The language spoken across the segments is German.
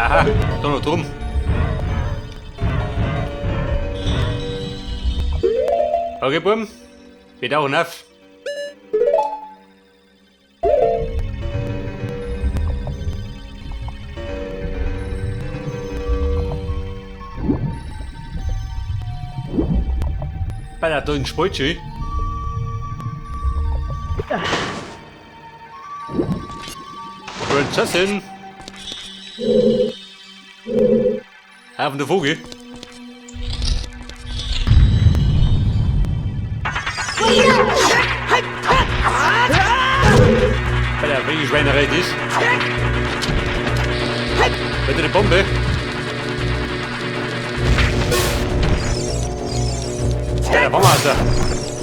Aha, da noch drum. Okay, Buben. Wir tauchen auf. Bei der da in Spaltschi. Prinzessin. Auf der Vogel. Bei der Wiegenschweinerei ist. Bitte eine Bombe. Ja, der Baumeister.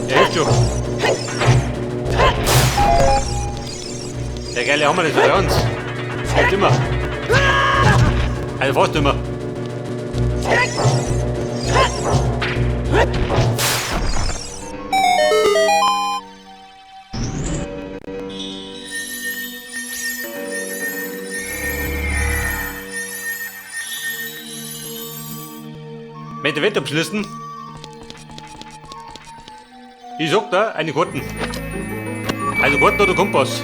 Der hilft schon. Der geile Hammer ist bei uns. Hilft immer. Also fast immer. Mit der Wette abschließen. Ich sag da eine Karten. Also Karten oder Kompass.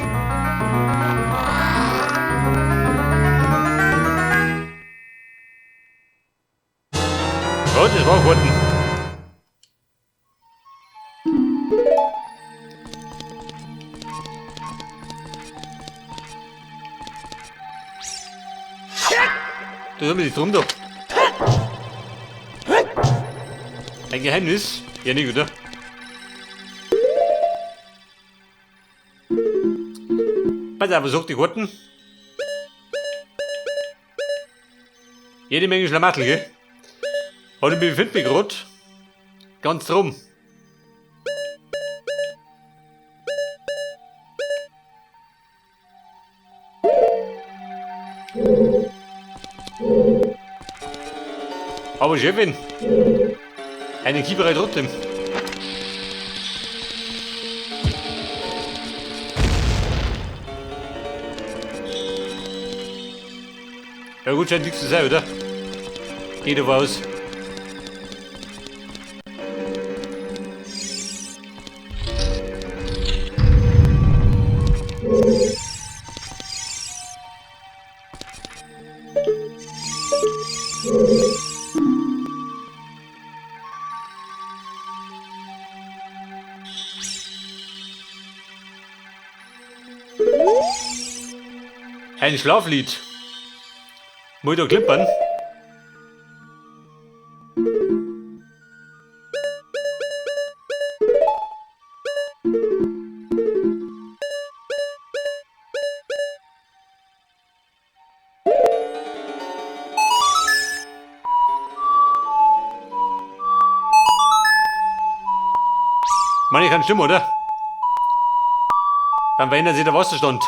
Ja, das war Karten. Da haben wir die drum da. Ein Geheimnis? Ja, nicht, oder? Pass auf, was sagt die Karten? Jede Menge Schlamassel, gell? Und ich befinde mich gerade ganz drum. Aber Chefin, eine Kieberei trotzdem. Ja gut, scheint nichts zu sein, oder? Geht aber aus. Ein Schlaflied. Muss ich da klimpern? Mann, ich kann stimmen, oder? Dann verändert sich der Wasserstand.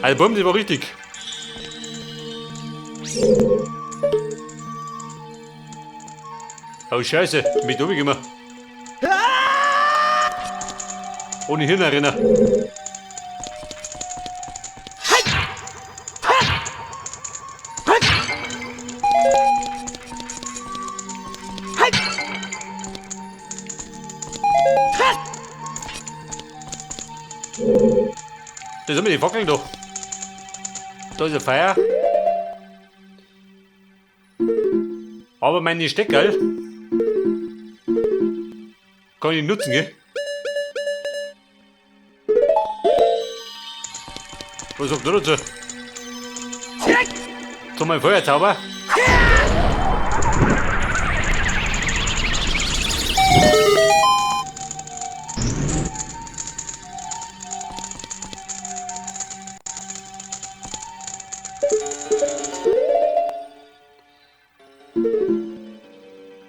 Also Buben, das war richtig. Oh Scheiße, ich bin durchgekommen. Ohne Hirnerinner. Da sind wir die Fackeln doch. Da ist ein Feuer. Aber meine Steckerl kann ich nutzen, gell? Was sagt ihr dazu? Zu meinem Feuerzauber?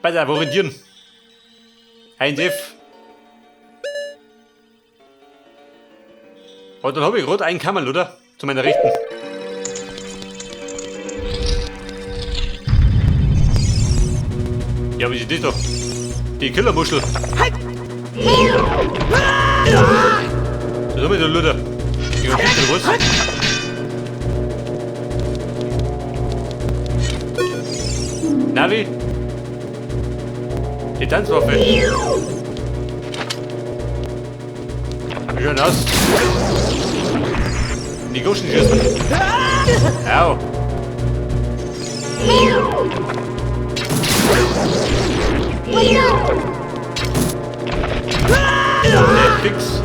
Pass auf, orientieren. 1F. Und dann habe ich gerade einen Kammerl, oder? Zu meiner Rechten. Ja, wie sieht das da? Die Killermuschel. So mit der Luder. Die kommt nicht raus. Navi. Die Tanzwaffe. Wie schaut aus? In die Goschen schießen. Au. Fix.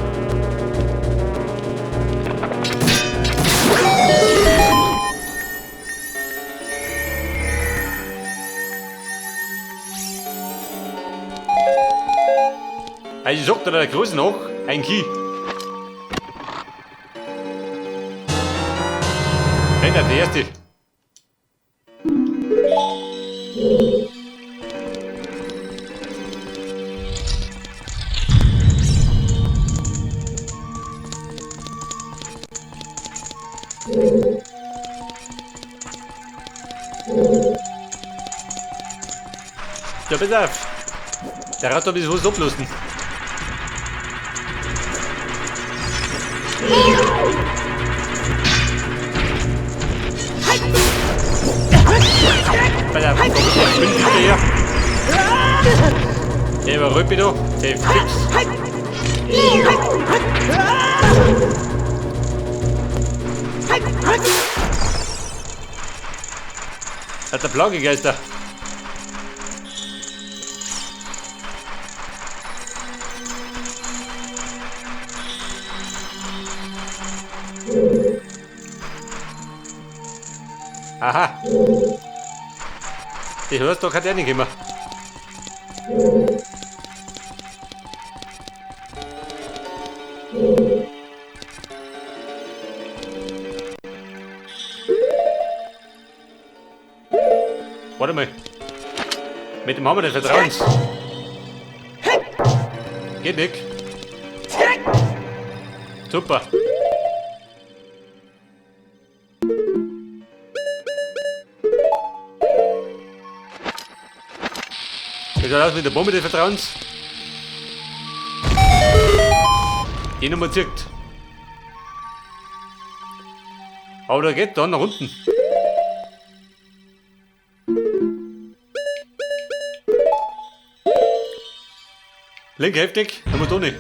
Also sagt der Größe noch ein Key. Nein, der erste. Ja, pass auf. Der hat da ein bisschen was ablassen. Pass auf, komm, ich bin hinterher. Der war Röppi da, der fix. Hat der Plagegeister. Aha. Die hörst doch, hat er nicht immer. Warte mal. Mit dem haben wir den Vertrauens. Geht nicht. Super. Wie schaut aus mit der Bombe des Vertrauens? Die Nummer zirkt. Aber der geht dann nach unten. Link heftig, haben wir da nicht.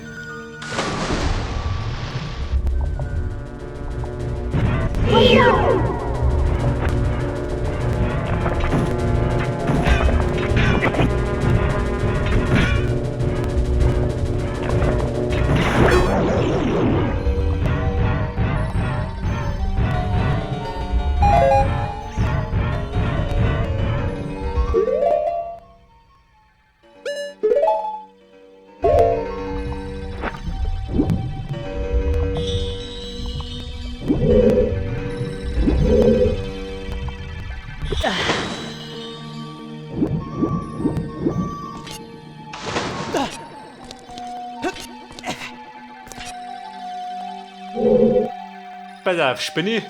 Pass auf, Spinni.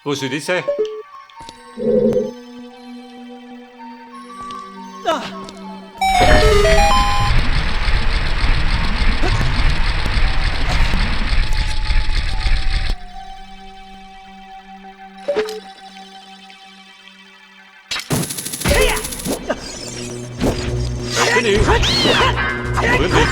Wo soll das sein? Spinni. Wohin nicht?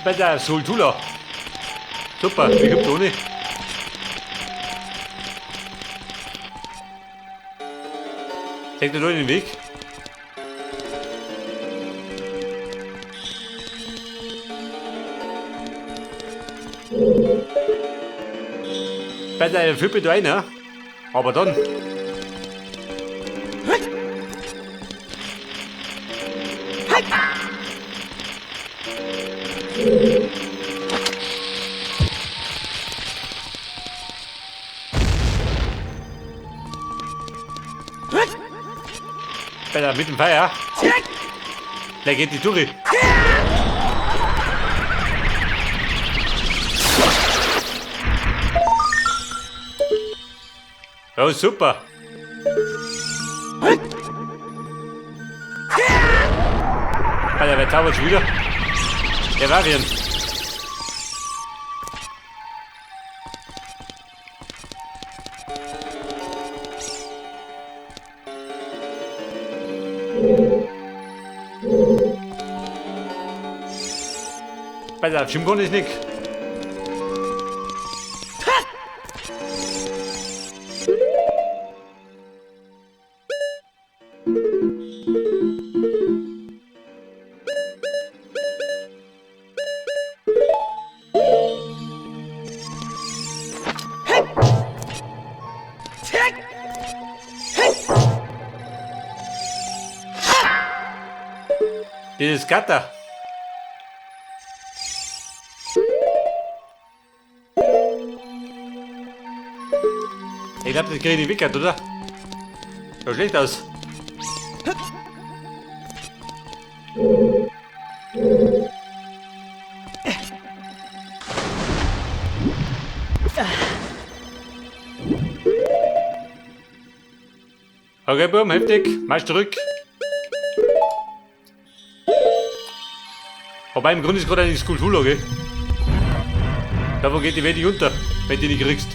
Bei der Sultula. Super, wie kommt ohne? Zeig dir da den Weg. Bei der Flippe da einer. Aber dann. Besser mit dem Feuer. Da geht die durch. Oh, super. Alter, wer zaubert schon wieder? Der Varian. Pass auf, Schimborn ist nicht. Dieses Gatter. Ich glaube, das kriege ich nicht wickert, oder? Schaut schlecht aus. Okay, Boom, heftig. Marsch zurück. Wobei im Grunde ist gerade eine Skulptur, da wo geht die Welt nicht unter, wenn du die nicht kriegst.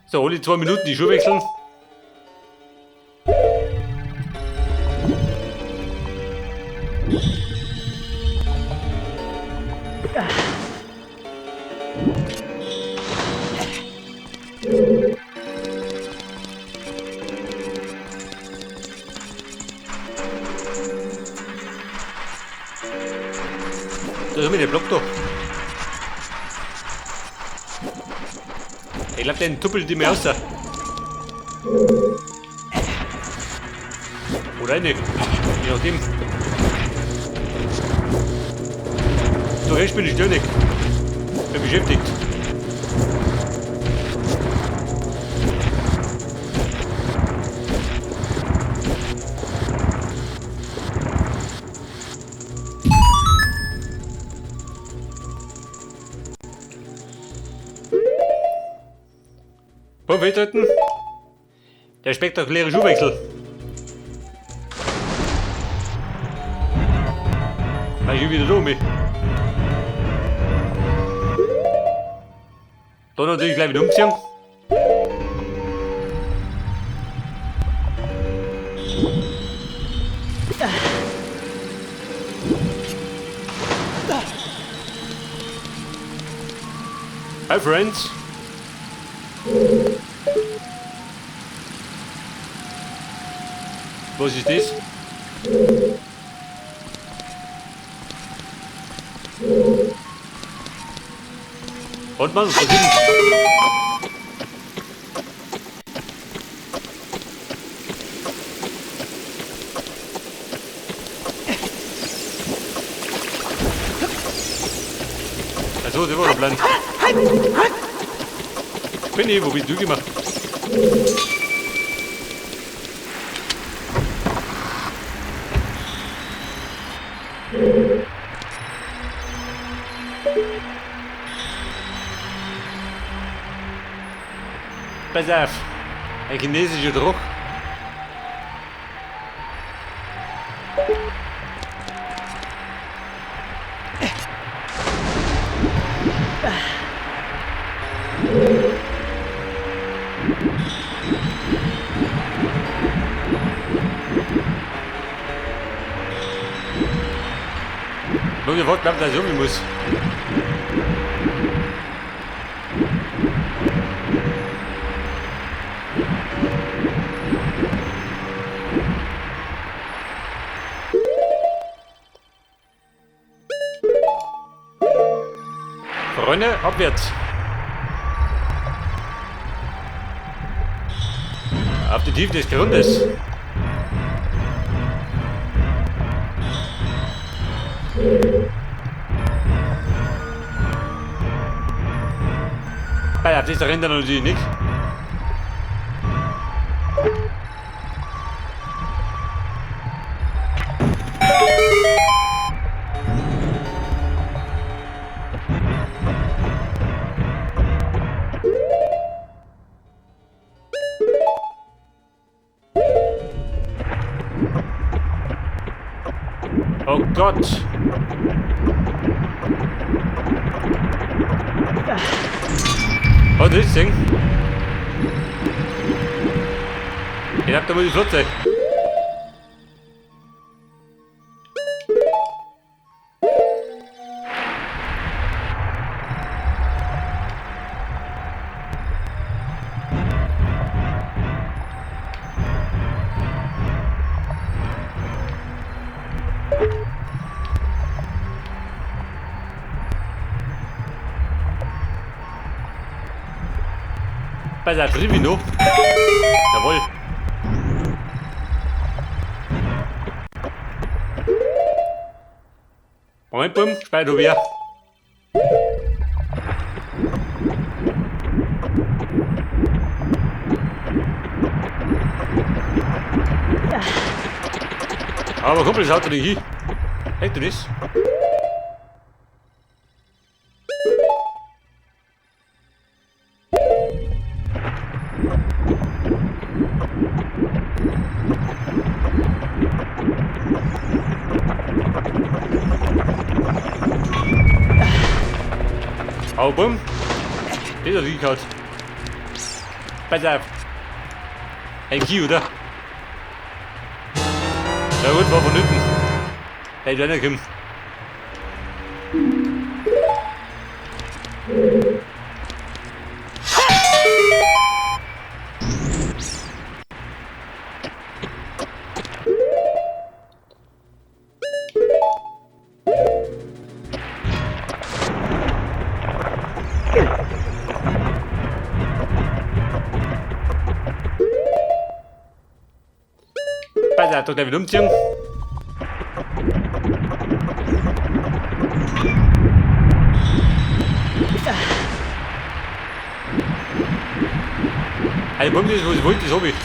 So, alle 2 Minuten die Schuhe wechseln. Da ist mir der Block da. Ich glaube, den tuppelt die mir aus. Oder nicht. Je nachdem. Du rechts bin ich ständig. Bin beschäftigt. Wo wetreten? Der spektakuläre Schuhwechsel. War ich schon wieder da mit. Da natürlich gleich wieder umziehen. Hi friends. Was ist das? Und man, was ist denn? Also, der war der Plan. Penny, wo bist du gemacht? Pass auf, ein chinesischer Druck. Nur ihr wollt, glaubt, dass ich um muss. Freunde, abwärts. Auf die Tiefe des Grundes. Bei auf dieser Ränder natürlich nicht. Oh Gott! Oh, das Ding! Ich hab da mal die Flotte! Bei der Trivino. Jawohl. Moment, bumm, speicher du wieder. Aber Kumpel, schaut dir nicht hin. Hält du das? Oh, bumm. Dieser liegt halt. Pass auf. Ein Kiel, oder? Na gut, war von hinten. Hey, wenn er kommt. Pass auf, doch wieder umziehen. Ein Punkt ist, wo ich wollte, das hab ich.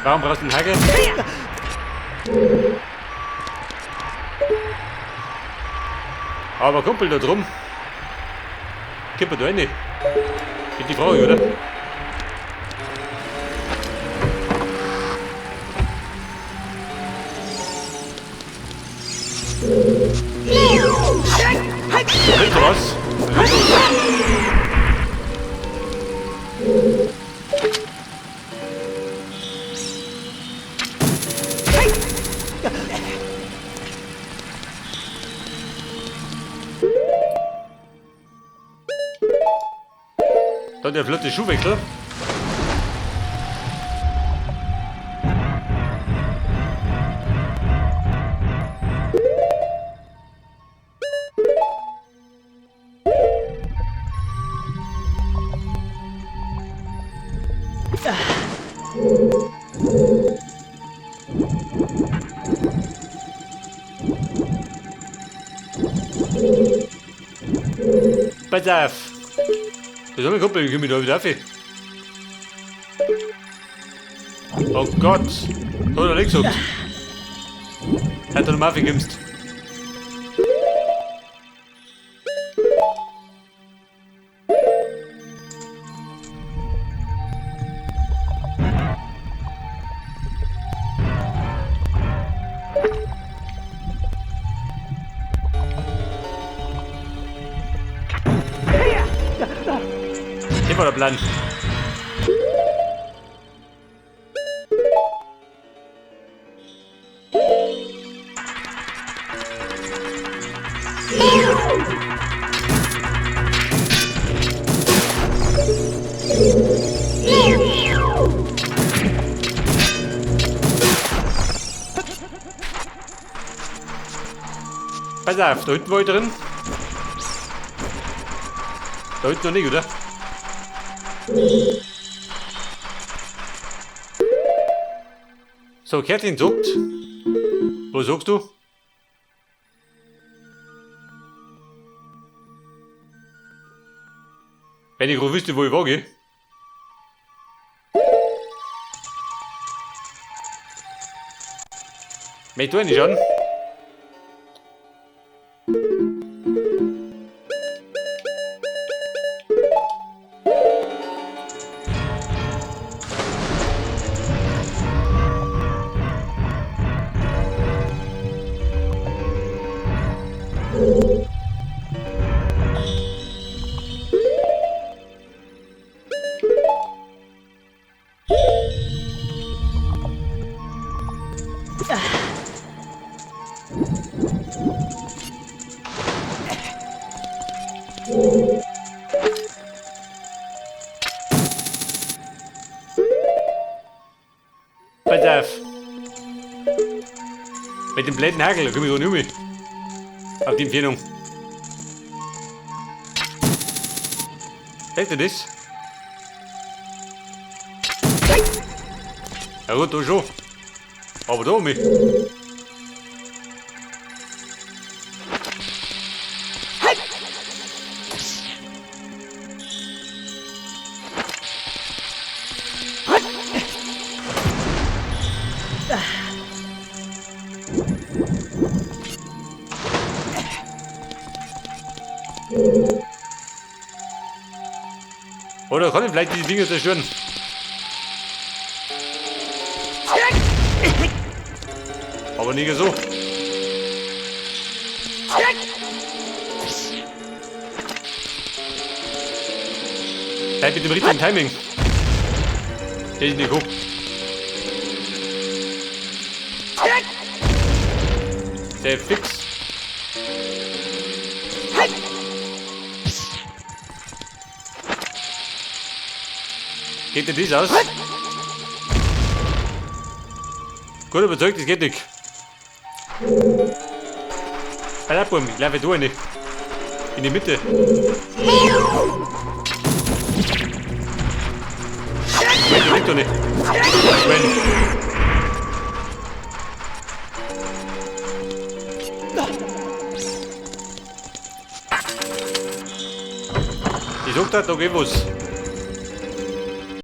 Warum brauchst du einen Hacke? Aber Kumpel da drum. Kippe da rein. Geht die Frage, oder? Willst du was? Dann der flotte Schuhwechsel. Pass auf! Das ist mein Kumpel, ich komm mich da wieder auf. Oh Gott! Da hat er nicht gesagt. Hat er noch mal aufgekommst. Das war der Plan. Pass auf, da hinten war ich drin. Da hinten noch nicht, oder? So, Kärtchen sagt. Was sagst du? Wenn ich gerade wüsste, wo ich wage. Mich tue nicht an. Pass auf. Mit dem blöden Hagel, da komm ich gar nicht um. Auf die Entfernung. Seht ihr das? Ja gut, da schon. Aber da um. Oder kann ich vielleicht diese Dinge zerstören? Aber nicht so. Bleib mit dem richtigen Timing. Stell dich nicht hoch. Sehr fix. Geht dir das aus? Gut überzeugt, das geht nicht. Pass auf, ich laufe da rein. In die Mitte. Der liegt doch nicht. Ich sag da geht was.